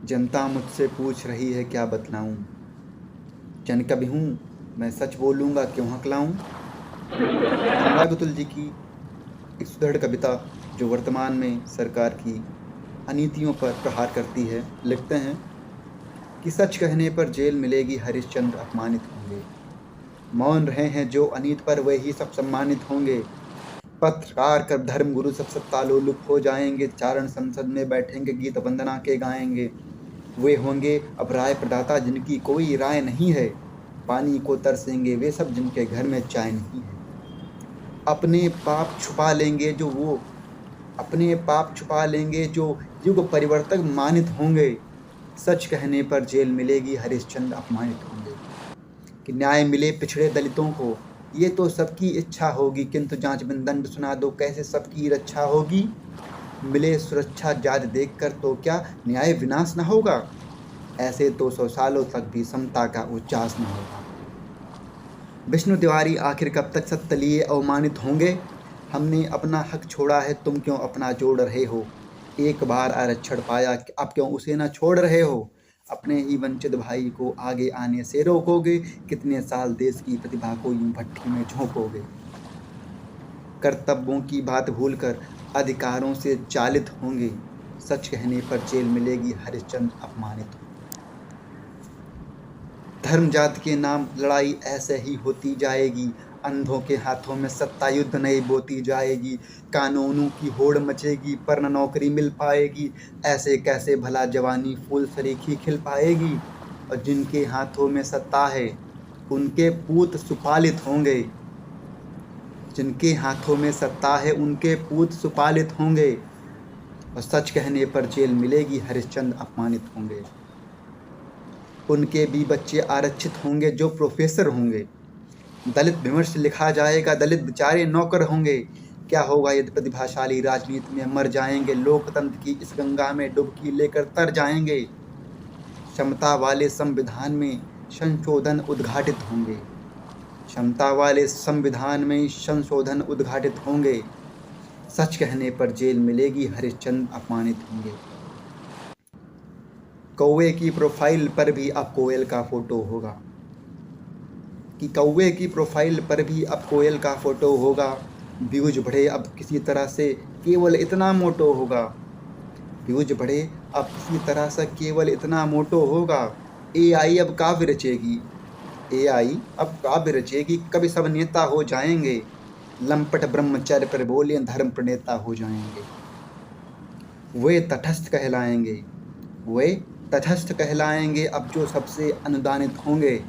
जनता मुझसे पूछ रही है क्या बतलाऊं। जन कवि हूँ मैं सच बोलूँगा क्यों हकलाऊं। अनुराग अतुल जी की एक सुदृढ़ कविता जो वर्तमान में सरकार की अनीतियों पर प्रहार करती है। लिखते हैं कि सच कहने पर जेल मिलेगी, हरिश्चंद्र अपमानित होंगे। मौन रहे हैं जो अनीत पर वे ही सब सम्मानित होंगे। पत्रकार कर धर्म गुरु सब सत्तालोलुप हो जाएंगे। चारण संसद में बैठेंगे, गीत वंदना के गाएंगे। वे होंगे अब राय प्रदाता जिनकी कोई राय नहीं है। पानी को तरसेंगे वे सब जिनके घर में चाय नहीं है। अपने पाप छुपा लेंगे जो वो अपने पाप छुपा लेंगे जो युग परिवर्तक मानित होंगे। सच कहने पर जेल मिलेगी, हरिश्चंद्र अपमानित होंगे। कि न्याय मिले पिछड़े दलितों को ये तो सबकी इच्छा होगी, किंतु जांच बिन दंड सुना दो कैसे सबकी रक्षा होगी। मिले सुरक्षा जाज देखकर तो क्या न्याय विनाश न होगा। ऐसे तो 100 सालों तक भी समता का उच्चास न होगा। विष्णु तिवारी आखिर कब तक सत्य लिए अवमानित होंगे। हमने अपना हक छोड़ा है तुम क्यों अपना जोड़ रहे हो। एक बार आरक्षण पाया अब क्यों उसे न छोड़ रहे हो। अपने ही वंचित भाई को आगे आने से रोकोगे। कितने साल देश की प्रतिभा को यूं भट्ठी में झोंकोगे। कर्तव्यों की बात भूलकर अधिकारों से चालित होंगे। सच कहने पर जेल मिलेगी, हरिश्चंद्र अपमानित होंगे। धर्म जाति के नाम लड़ाई ऐसे ही होती जाएगी। अंधों के हाथों में सत्ता युद्ध नई बोती जाएगी। कानूनों की होड़ मचेगी पर न नौकरी मिल पाएगी। ऐसे कैसे भला जवानी फूल सरीखी खिल पाएगी। और जिनके हाथों में सत्ता है उनके पूत सुपालित होंगे। जिनके हाथों में सत्ता है उनके पूत सुपालित होंगे। और सच कहने पर जेल मिलेगी, हरिश्चंद्र अपमानित होंगे। उनके भी बच्चे आरक्षित होंगे जो प्रोफेसर होंगे। दलित विमर्श लिखा जाएगा, दलित बेचारे नौकर होंगे। क्या होगा यदि प्रतिभाशाली राजनीति में मर जाएंगे। लोकतंत्र की इस गंगा में डुबकी लेकर तर जाएंगे। क्षमता वाले संविधान में संशोधन उद्घाटित होंगे। क्षमता वाले संविधान में संशोधन उद्घाटित होंगे। सच कहने पर जेल मिलेगी, हरिश्चंद्र अपमानित होंगे। कौवे की प्रोफाइल पर भी अब कोयल का फोटो होगा। कि कौवे की प्रोफाइल पर भी अब कोयल का फोटो होगा। व्यूज बढ़े अब किसी तरह से केवल इतना मोटो होगा। व्यूज बढ़े अब किसी तरह से केवल इतना मोटो होगा। एआई अब काव्य रचेगी। एआई अब काव्य रचेगी, कभी सब नेता हो जाएंगे। लंपट ब्रह्मचर्य पर बोले धर्म प्रणेता हो जाएंगे। वे तटस्थ कहलाएंगे। वे तटस्थ कहलाएंगे अब जो सबसे अनुदानित होंगे।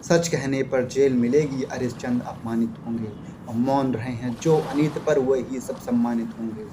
सच कहने पर जेल मिलेगी, हरिश्चंद्र अपमानित होंगे। और मौन रहे हैं जो अनीत पर वही सब सम्मानित होंगे।